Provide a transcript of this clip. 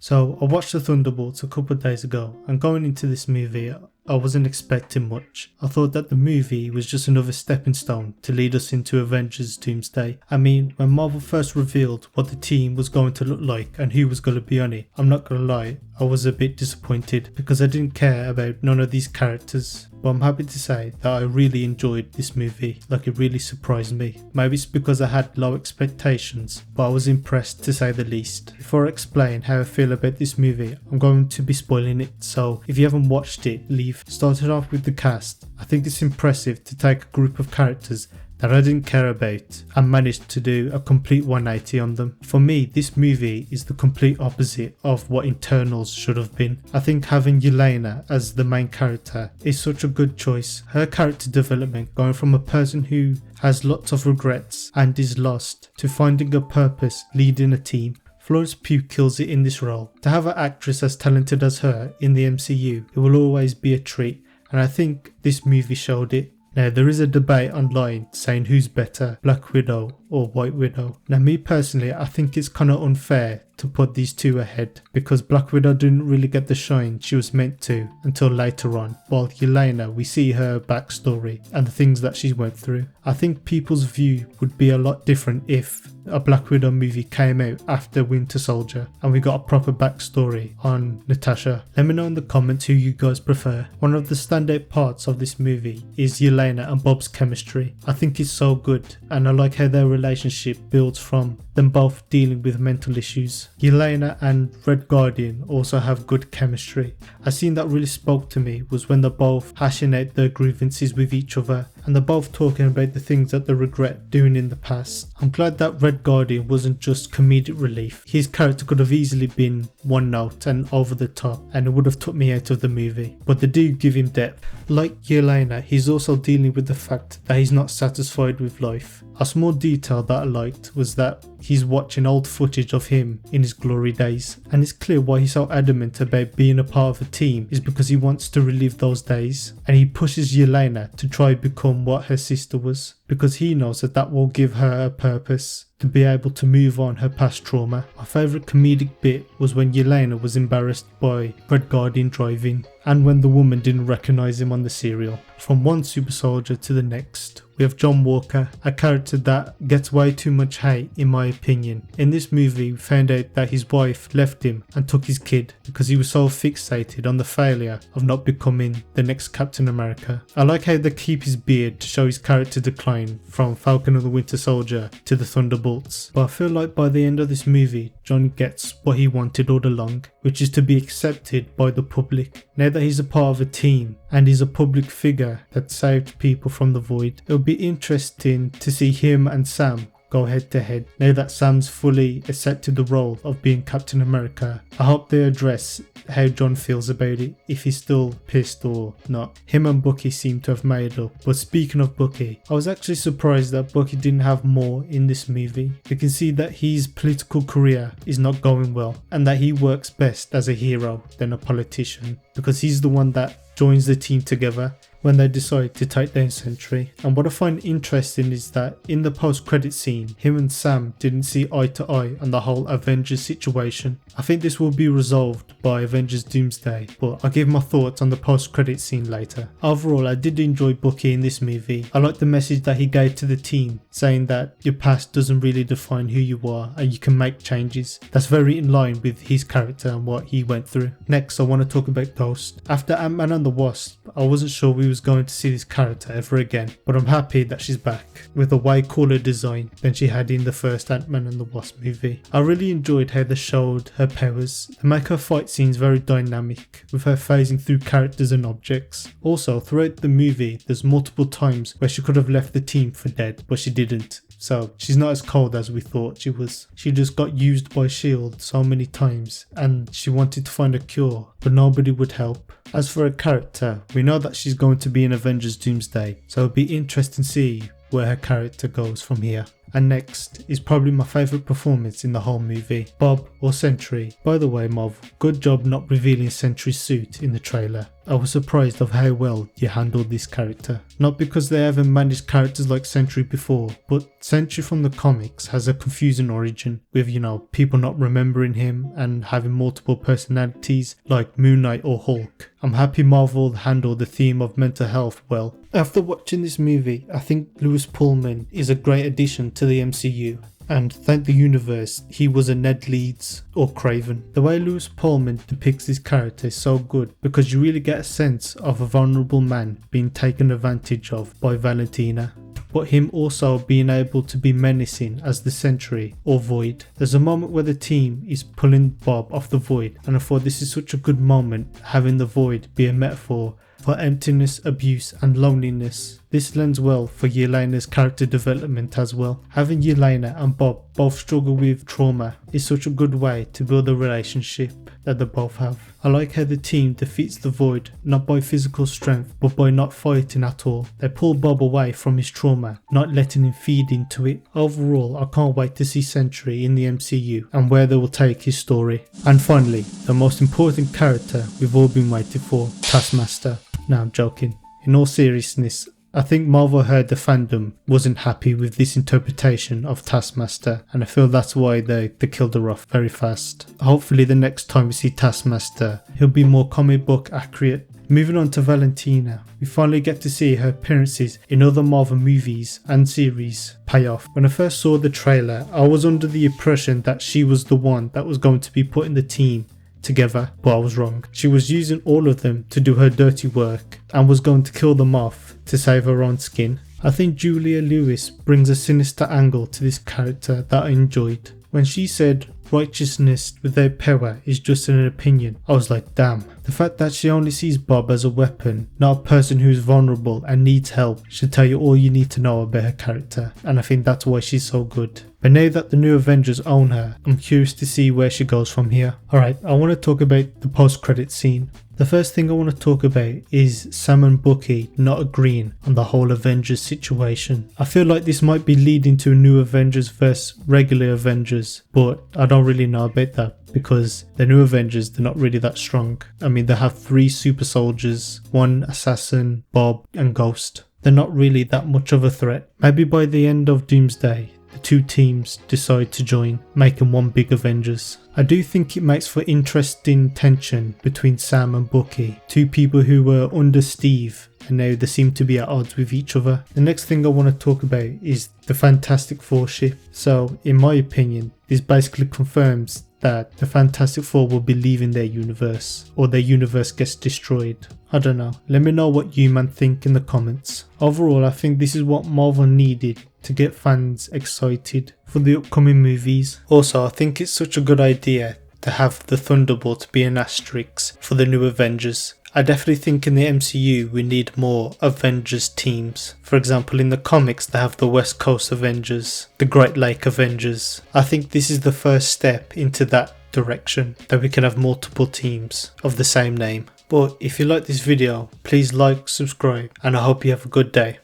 So I watched the Thunderbolts a couple of days ago, and going into this movie I wasn't expecting much. I thought that the movie was just another stepping stone to lead us into Avengers Doomsday. I mean, when Marvel first revealed what the team was going to look like and who was going to be on it, I'm not going to lie, I was a bit disappointed because I didn't care about none of these characters. But I'm happy to say that I really enjoyed this movie, like it really surprised me. Maybe it's because I had low expectations, but I was impressed to say the least. Before I explain how I feel about this movie, I'm going to be spoiling it, so if you haven't watched it, leave. Started off with the cast. I think it's impressive to take a group of characters that I didn't care about and managed to do a complete 180 on them. For me, this movie is the complete opposite of what Internals should have been. I think having Yelena as the main character is such a good choice. Her character development, going from a person who has lots of regrets and is lost to finding a purpose leading a team. Florence Pugh kills it in this role. To have an actress as talented as her in the MCU, it will always be a treat, and I think this movie showed it. Now, there is a debate online saying who's better, Black Widow or White Widow. Now, me personally, I think it's kind of unfair to put these two ahead because Black Widow didn't really get the shine she was meant to until later on, while Yelena, we see her backstory and the things that she went through. I think people's view would be a lot different if a Black Widow movie came out after Winter Soldier and we got a proper backstory on Natasha. Let me know in the comments who you guys prefer. One of the standout parts of this movie is Yelena and Bob's chemistry. I think it's so good, and I like how their relationship builds from them both dealing with mental issues. Yelena and Red Guardian also have good chemistry. A scene that really spoke to me was when they're both hashing out their grievances with each other and they're both talking about the things that they regret doing in the past. I'm glad that Red Guardian wasn't just comedic relief. His character could have easily been one note and over the top and it would have took me out of the movie, but they do give him depth. Like Yelena, he's also dealing with the fact that he's not satisfied with life. A small detail that I liked was that he's watching old footage of him in his glory days, and it's clear why he's so adamant about being a part of a team is because he wants to relive those days, and he pushes Yelena to try become what her sister was because he knows that that will give her a purpose to be able to move on her past trauma. My favourite comedic bit was when Yelena was embarrassed by Red Guardian driving and when the woman didn't recognise him on the serial. From one super soldier to the next, we have John Walker, a character that gets way too much hate in my opinion. In this movie we found out that his wife left him and took his kid because he was so fixated on the failure of not becoming the next Captain America. I like how they keep his beard to show his character decline from Falcon and the Winter Soldier to the Thunderbolts, but I feel like by the end of this movie John gets what he wanted all along, which is to be accepted by the public. Now that he's a part of a team and he's a public figure that saved people from the void, it'll be interesting to see him and Sam go head to head. Now that Sam's fully accepted the role of being Captain America, I hope they address how John feels about it, if he's still pissed or not. Him and Bucky seem to have made up, but speaking of Bucky, I was actually surprised that Bucky didn't have more in this movie. You can see that his political career is not going well and that he works best as a hero than a politician because he's the one that joins the team together when they decide to take down Sentry. And what I find interesting is that in the post-credit scene, him and Sam didn't see eye to eye on the whole Avengers situation. I think this will be resolved by Avengers Doomsday, but I'll give my thoughts on the post-credit scene later. Overall, I did enjoy Bucky in this movie. I like the message that he gave to the team, saying that your past doesn't really define who you are and you can make changes. That's very in line with his character and what he went through. Next, I want to talk about Ghost. After Ant-Man and the Wasp, I wasn't sure we was going to see this character ever again, but I'm happy that she's back with a way cooler design than she had in the first Ant-Man and the Wasp movie. I really enjoyed how they showed her powers. They make her fight scenes very dynamic, with her phasing through characters and objects. Also, throughout the movie, there's multiple times where she could have left the team for dead, but she didn't. So she's not as cold as we thought she was. She just got used by S.H.I.E.L.D. so many times and she wanted to find a cure, but nobody would help. As for her character, we know that she's going to be in Avengers Doomsday, so it'll be interesting to see where her character goes from here. And next is probably my favourite performance in the whole movie, Bob or Sentry. By the way, Marvel, good job not revealing Sentry's suit in the trailer. I was surprised of how well you handled this character. Not because they haven't managed characters like Sentry before, but Sentry from the comics has a confusing origin with, people not remembering him and having multiple personalities like Moon Knight or Hulk. I'm happy Marvel handled the theme of mental health well. After watching this movie, I think Lewis Pullman is a great addition to the MCU. And thank the universe, he was a Ned Leeds or Craven. The way Lewis Pullman depicts his character is so good because you really get a sense of a vulnerable man being taken advantage of by Valentina, but him also being able to be menacing as the Sentry or Void. There's a moment where the team is pulling Bob off the Void, and I thought this is such a good moment, having the Void be a metaphor for emptiness, abuse and loneliness. This lends well for Yelena's character development as well. Having Yelena and Bob both struggle with trauma is such a good way to build a relationship that they both have. I like how the team defeats the Void not by physical strength but by not fighting at all. They pull Bob away from his trauma, not letting him feed into it. Overall, I can't wait to see Sentry in the MCU and where they will take his story. And finally, the most important character we've all been waiting for, Taskmaster. Now I'm joking. In all seriousness, I think Marvel heard the fandom wasn't happy with this interpretation of Taskmaster, and I feel that's why they killed her off very fast. Hopefully the next time we see Taskmaster, he'll be more comic book accurate. Moving on to Valentina, we finally get to see her appearances in other Marvel movies and series pay off. When I first saw the trailer, I was under the impression that she was the one that was going to be putting the team together, but I was wrong. She was using all of them to do her dirty work and was going to kill them off to save her own skin. I think Julia Lewis brings a sinister angle to this character that I enjoyed. When she said righteousness without power is just an opinion, I was like, damn. The fact that she only sees Bob as a weapon, not a person who's vulnerable and needs help, should tell you all you need to know about her character, and I think that's why she's so good. But now that the new Avengers own her, I'm curious to see where she goes from here. Alright, I want to talk about the post-credit scene. The first thing I want to talk about is Sam and Bucky not agreeing on the whole Avengers situation. I feel like this might be leading to a new Avengers versus regular Avengers, but I don't really know about that because the new Avengers, they're not really that strong. I mean, they have 3 super soldiers, 1 assassin, Bob and Ghost. They're not really that much of a threat. Maybe by the end of Doomsday, the 2 teams decide to join, making one big Avengers. I do think it makes for interesting tension between Sam and Bucky, 2 people who were under Steve and now they seem to be at odds with each other. The next thing I want to talk about is the Fantastic Four ship. So in my opinion, this basically confirms that the Fantastic Four will be leaving their universe, or their universe gets destroyed. I don't know. Let me know what you man think in the comments. Overall, I think this is what Marvel needed to get fans excited for the upcoming movies. Also, I think it's such a good idea to have the Thunderbolts be an asterisk for the new Avengers. I definitely think in the MCU we need more Avengers teams. For example, in the comics they have the West Coast Avengers, the Great Lake Avengers. I think this is the first step into that direction, that we can have multiple teams of the same name. But if you like this video, please like, subscribe, and I hope you have a good day.